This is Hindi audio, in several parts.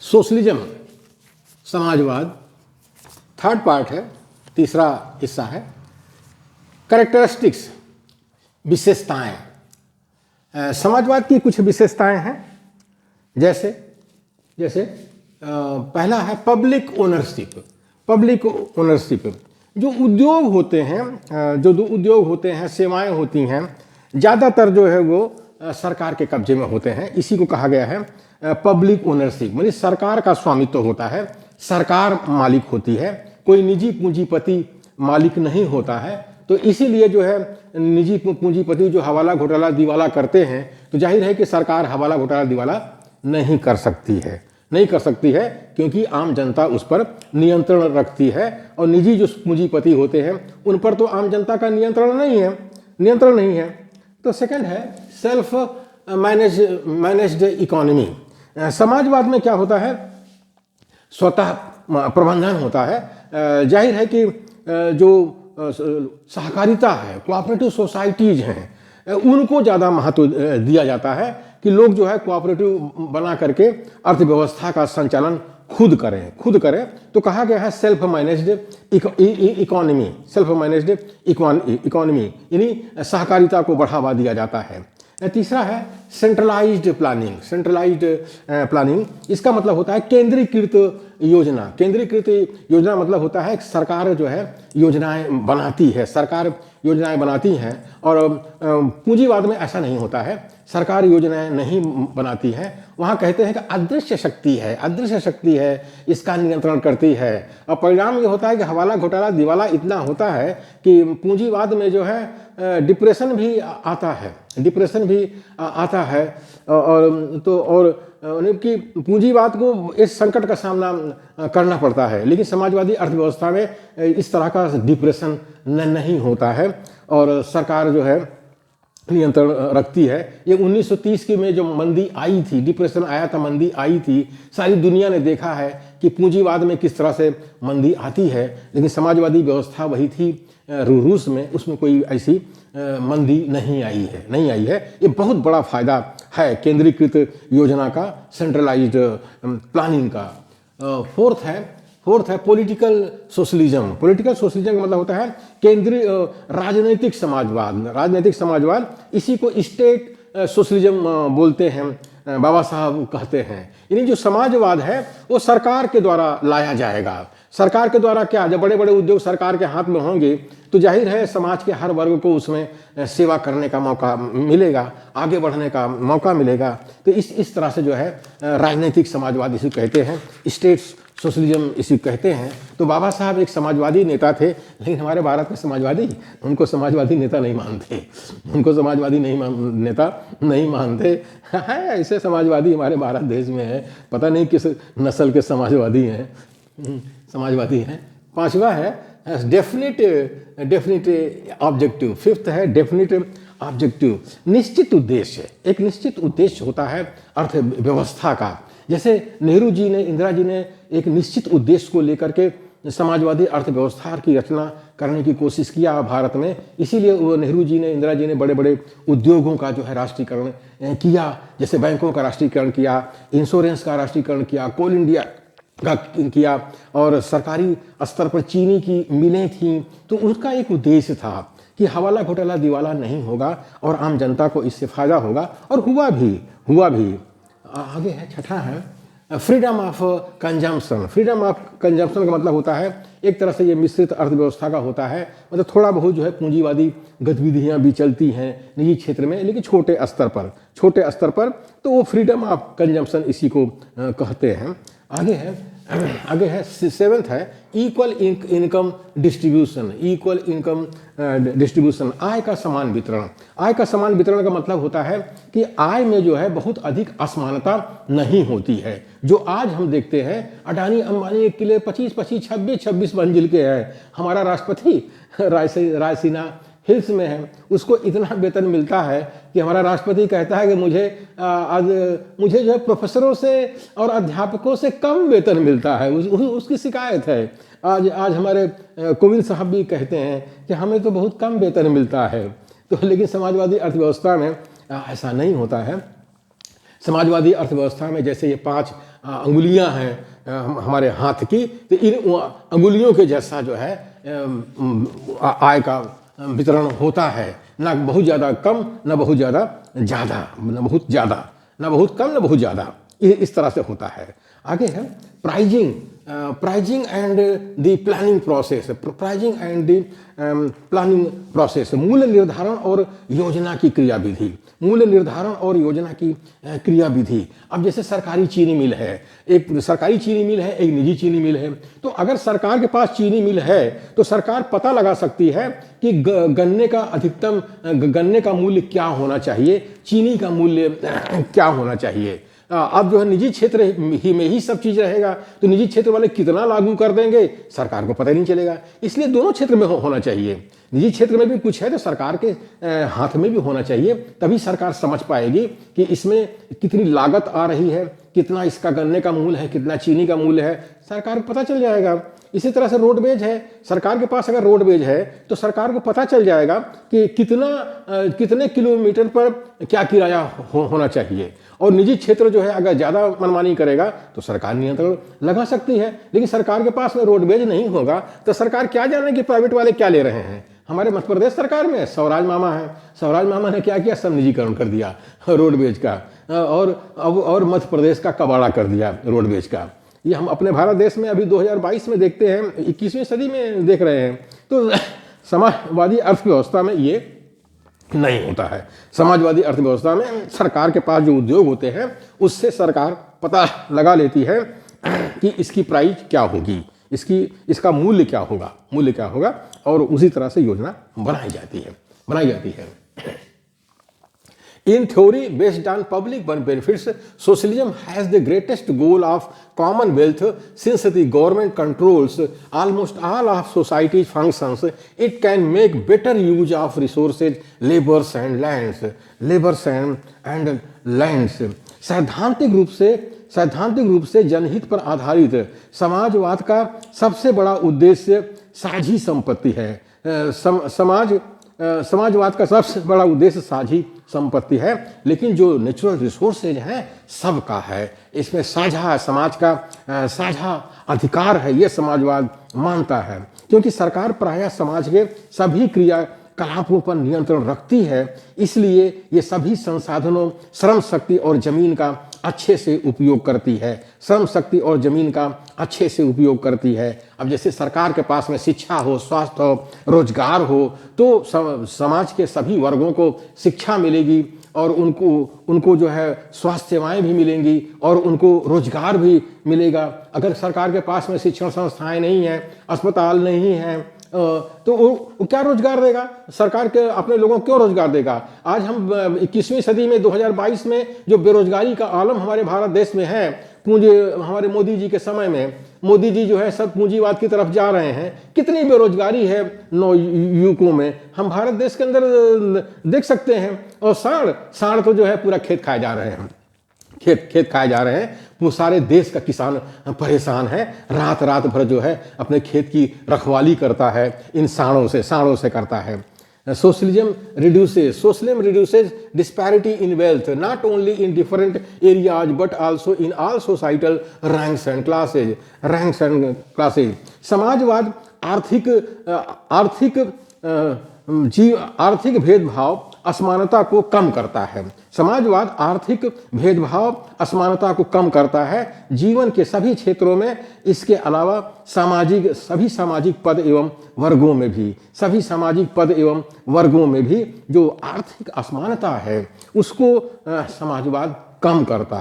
सोशलिज्म, समाजवाद, थर्ड पार्ट है, तीसरा हिस्सा है कैरेक्टरिस्टिक्स, विशेषताएं। समाजवाद की कुछ विशेषताएं हैं, जैसे पहला है पब्लिक ओनरशिप। पब्लिक ओनरशिप, जो उद्योग होते हैं, सेवाएं होती हैं, ज़्यादातर जो है वो सरकार के कब्जे में होते हैं। इसी को कहा गया है पब्लिक ओनरशिप, यानी सरकार का स्वामित्व होता है, सरकार मालिक होती है, कोई निजी पूंजीपति मालिक नहीं होता है। तो इसीलिए जो है निजी पूंजीपति जो हवाला घोटाला दिवाला करते हैं, तो जाहिर है कि सरकार हवाला घोटाला दिवाला नहीं कर सकती है, क्योंकि आम जनता उस पर नियंत्रण रखती है। और निजी जो पूंजीपति होते हैं उन पर तो आम जनता का नियंत्रण नहीं है। तो सेकंड है सेल्फ मैनेज्ड इकोनॉमी। समाजवाद में क्या होता है, स्वतः प्रबंधन होता है। जाहिर है कि जो सहकारिता है, कोऑपरेटिव सोसाइटीज हैं, उनको ज़्यादा महत्व दिया जाता है कि लोग जो है कोऑपरेटिव बना करके अर्थव्यवस्था का संचालन खुद करें। तो कहा गया है सेल्फ मैनेज्ड इकोनॉमी, यानी सहकारिता को बढ़ावा दिया जाता है। तीसरा है सेंट्रलाइज्ड प्लानिंग। इसका मतलब होता है केंद्रीकृत योजना मतलब होता है सरकार जो है योजनाएं बनाती है। और पूंजीवाद में ऐसा नहीं होता है, सरकार योजनाएं नहीं बनाती है। वहाँ कहते हैं कि अदृश्य शक्ति है इसका नियंत्रण करती है। और परिणाम ये होता है कि हवाला घोटाला दिवाला इतना होता है कि पूंजीवाद में जो है डिप्रेशन भी आता है। और कि पूंजीवाद को इस संकट का सामना करना पड़ता है, लेकिन समाजवादी अर्थव्यवस्था में इस तरह का डिप्रेशन नहीं होता है और सरकार जो है नियंत्रण रखती है। ये 1930 की में जो मंदी आई थी, डिप्रेशन आया था, मंदी आई थी, सारी दुनिया ने देखा है कि पूंजीवाद में किस तरह से मंदी आती है, लेकिन समाजवादी व्यवस्था वही थी रूस में, उसमें कोई ऐसी मंदी नहीं आई है। ये बहुत बड़ा फायदा है केंद्रीकृत योजना का, सेंट्रलाइज्ड प्लानिंग का। फोर्थ है पॉलिटिकल सोशलिज्म का मतलब होता है केंद्रीय राजनीतिक समाजवाद। इसी को स्टेट सोशलिज्म बोलते हैं, बाबा साहब कहते हैं। यानी जो समाजवाद है वो सरकार के द्वारा लाया जाएगा। सरकार के द्वारा क्या, जब बड़े बड़े उद्योग सरकार के हाथ में होंगे तो जाहिर है समाज के हर वर्ग को उसमें सेवा करने का मौका मिलेगा, आगे बढ़ने का मौका मिलेगा। तो इस तरह से जो है राजनीतिक समाजवाद इसी कहते हैं, स्टेट सोशलिज्म इसी कहते हैं। तो बाबा साहब एक समाजवादी नेता थे, लेकिन हमारे भारत में समाजवादी उनको समाजवादी नेता नहीं मानते है। ऐसे समाजवादी हमारे भारत देश में है, पता नहीं किस नस्ल के समाजवादी हैं। पांचवा है डेफिनिट ऑब्जेक्टिव। फिफ्थ है डेफिनिट ऑब्जेक्टिव, निश्चित उद्देश्य। एक निश्चित उद्देश्य होता है अर्थव्यवस्था का। जैसे नेहरू जी ने, इंदिरा जी ने एक निश्चित उद्देश्य को लेकर के समाजवादी अर्थव्यवस्था की रचना करने की कोशिश किया भारत में। इसीलिए वो नेहरू जी ने, इंदिरा जी ने बड़े बड़े उद्योगों का जो है राष्ट्रीयकरण किया, जैसे बैंकों का राष्ट्रीयकरण किया, इंश्योरेंस का राष्ट्रीयकरण किया, कोल इंडिया का किया, और सरकारी स्तर पर चीनी की मिलें थीं। तो उसका एक उद्देश्य था कि हवाला घोटाला दिवाला नहीं होगा और आम जनता को इससे फायदा होगा, और हुआ भी। आगे है, छठा है freedom of consumption. Freedom of consumption का मतलब होता है एक तरह से ये मिश्रित अर्थव्यवस्था का होता है, मतलब थोड़ा बहुत जो है पूंजीवादी गतिविधियां भी चलती हैं निजी क्षेत्र में, लेकिन छोटे स्तर पर। तो वो फ्रीडम ऑफ कंजम्पशन इसी को कहते हैं। आगे है सेवेंथ है इक्वल इनकम डिस्ट्रीब्यूशन, आय का समान वितरण। आय का समान वितरण का मतलब होता है कि आय में जो है बहुत अधिक असमानता नहीं होती है। जो आज हम देखते हैं अडानी अंबानी एक किले 25-26 मंजिल के हैं, हमारा राष्ट्रपति रायसीना हिल्स में है, उसको इतना वेतन मिलता है कि हमारा राष्ट्रपति कहता है कि मुझे जो है प्रोफेसरों से और अध्यापकों से कम वेतन मिलता है। उसकी शिकायत है। आज हमारे कोविंद साहब भी कहते हैं कि हमें तो बहुत कम वेतन मिलता है। तो लेकिन समाजवादी अर्थव्यवस्था में ऐसा नहीं होता है। समाजवादी अर्थव्यवस्था में जैसे ये 5 अंगुलियां हैं हमारे हाथ की, तो इन अंगुलियों के जैसा जो है आय का वितरण होता है, ना बहुत ज़्यादा कम, ना बहुत ज़्यादा ज़्यादा, ना बहुत ज़्यादा, ना बहुत कम, ना बहुत ज़्यादा, इस तरह से होता है। आगे है pricing and the planning process. Pricing and the planning process, मूल्य निर्धारण और योजना की क्रियाविधि। मूल्य निर्धारण और योजना की क्रियाविधि। अब जैसे सरकारी चीनी मिल है, एक सरकारी चीनी मिल है, एक निजी चीनी मिल है। तो अगर सरकार के पास चीनी मिल है तो सरकार पता लगा सकती है कि गन्ने का अधिकतम गन्ने का मूल्य क्या होना चाहिए, चीनी का मूल्य क्या होना चाहिए। अब जो है निजी क्षेत्र ही में ही सब चीज़ रहेगा, तो निजी क्षेत्र वाले कितना लागू कर देंगे सरकार को पता ही नहीं चलेगा। इसलिए दोनों क्षेत्र में होना चाहिए। निजी क्षेत्र में भी कुछ है तो सरकार के हाथ में भी होना चाहिए, तभी सरकार समझ पाएगी कि इसमें कितनी लागत आ रही है, कितना इसका गन्ने का मूल्य है, कितना चीनी का मूल्य है, सरकार को पता चल जाएगा। इसी तरह से रोडवेज है, सरकार के पास अगर रोडवेज है तो सरकार को पता चल जाएगा कि कितने किलोमीटर पर क्या किराया होना चाहिए। और निजी क्षेत्र जो है अगर ज़्यादा मनमानी करेगा तो सरकार नियंत्रण लगा सकती है। लेकिन सरकार के पास में रोडवेज नहीं होगा तो सरकार क्या जाने कि प्राइवेट वाले क्या ले रहे हैं। हमारे मध्य प्रदेश सरकार में स्वराज मामा है, स्वराज मामा ने क्या किया, सब निजीकरण कर दिया रोडवेज का, और मध्य प्रदेश का कबाड़ा कर दिया रोडवेज का। ये हम अपने भारत देश में अभी 2022 में देखते हैं, 21वीं सदी में देख रहे हैं। तो समाजवादी अर्थव्यवस्था में ये नहीं होता है। समाजवादी अर्थव्यवस्था में सरकार के पास जो उद्योग होते हैं उससे सरकार पता लगा लेती है कि इसकी प्राइस क्या होगी, इसका मूल्य क्या होगा, और उसी तरह से योजना बनाई जाती है। In theory, based on public benefits, socialism has the greatest goal of commonwealth. Since the government controls almost all of society's functions, it can make better use of resources, labors and lands. सैद्धांतिक रूप से जनहित पर आधारित समाजवाद का सबसे बड़ा उद्देश्य साझी संपत्ति है। समाजवाद का सबसे बड़ा उद्देश्य साझी संपत्ति है, लेकिन जो नेचुरल रिसोर्सेज हैं सबका है। इसमें साझा समाज का साझा अधिकार है, ये समाजवाद मानता है। क्योंकि सरकार प्रायः समाज के सभी क्रियाकलापों पर नियंत्रण रखती है, इसलिए ये सभी संसाधनों, श्रम शक्ति और जमीन का अच्छे से उपयोग करती है। अब जैसे सरकार के पास में शिक्षा हो, स्वास्थ्य हो, रोजगार हो, तो समाज के सभी वर्गों को शिक्षा मिलेगी और उनको जो है स्वास्थ्य सेवाएं भी मिलेंगी और उनको रोजगार भी मिलेगा। अगर सरकार के पास में शिक्षण संस्थाएं नहीं हैं, अस्पताल नहीं हैं, तो वो क्या रोजगार देगा? सरकार के अपने लोगों को क्यों रोजगार देगा? आज हम 21वीं सदी में 2022 में जो बेरोजगारी का आलम हमारे भारत देश में है, हमारे मोदी जी के समय में मोदी जी जो है सब पूंजीवाद की तरफ जा रहे हैं। कितनी बेरोजगारी है नौ युवकों में, हम भारत देश के अंदर देख सकते हैं। और साढ़ तो जो है पूरा खेत खाए जा रहे हैं, खेत खाए जा रहे हैं। वो सारे देश का किसान परेशान है, रात भर जो है अपने खेत की रखवाली करता है, इन साड़ों से करता है। Socialism reduces disparity in wealth, not only in different areas but also in all societal ranks and classes. समाजवाद आर्थिक भेदभाव असमानता को कम करता है। समाजवाद आर्थिक भेदभाव असमानता को कम करता है जीवन के सभी क्षेत्रों में। इसके अलावा सभी सामाजिक पद एवं वर्गों में भी जो आर्थिक असमानता है उसको समाजवाद कम करता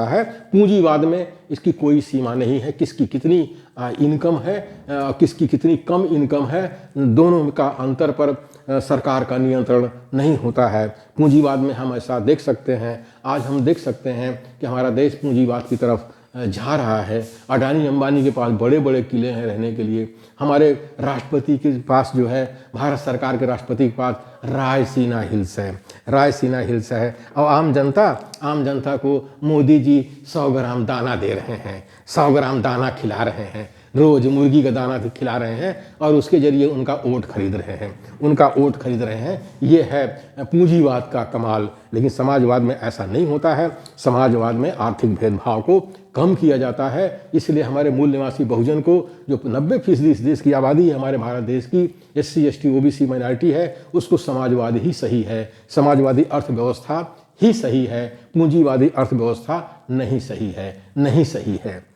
है। पूंजीवाद में इसकी कोई सीमा नहीं है, किसकी कितनी इनकम है, किसकी कितनी कम इनकम है, दोनों का अंतर पर सरकार का नियंत्रण नहीं होता है। पूंजीवाद में हम ऐसा देख सकते हैं, आज हम देख सकते हैं कि हमारा देश पूंजीवाद की तरफ जा रहा है। अडानी अंबानी के पास बड़े बड़े किले हैं रहने के लिए। हमारे राष्ट्रपति के पास जो है, भारत सरकार के राष्ट्रपति के पास रायसीना हिल्स है। और आम जनता को मोदी जी 100 ग्राम दाना दे रहे हैं, 100 ग्राम दाना खिला रहे हैं। रोज मुर्गी का दाना खिला रहे हैं और उसके जरिए उनका वोट खरीद रहे हैं, उनका वोट खरीद रहे हैं। ये है पूंजीवाद का कमाल। लेकिन समाजवाद में ऐसा नहीं होता है। समाजवाद में आर्थिक भेदभाव को कम किया जाता है। इसलिए हमारे मूल निवासी बहुजन को, जो 90% इस देश की आबादी है, हमारे भारत देश की SC ST OBC माइनॉरिटी है, उसको समाजवाद ही सही है। समाजवादी अर्थव्यवस्था ही सही है, पूंजीवादी अर्थव्यवस्था नहीं सही है, नहीं सही है।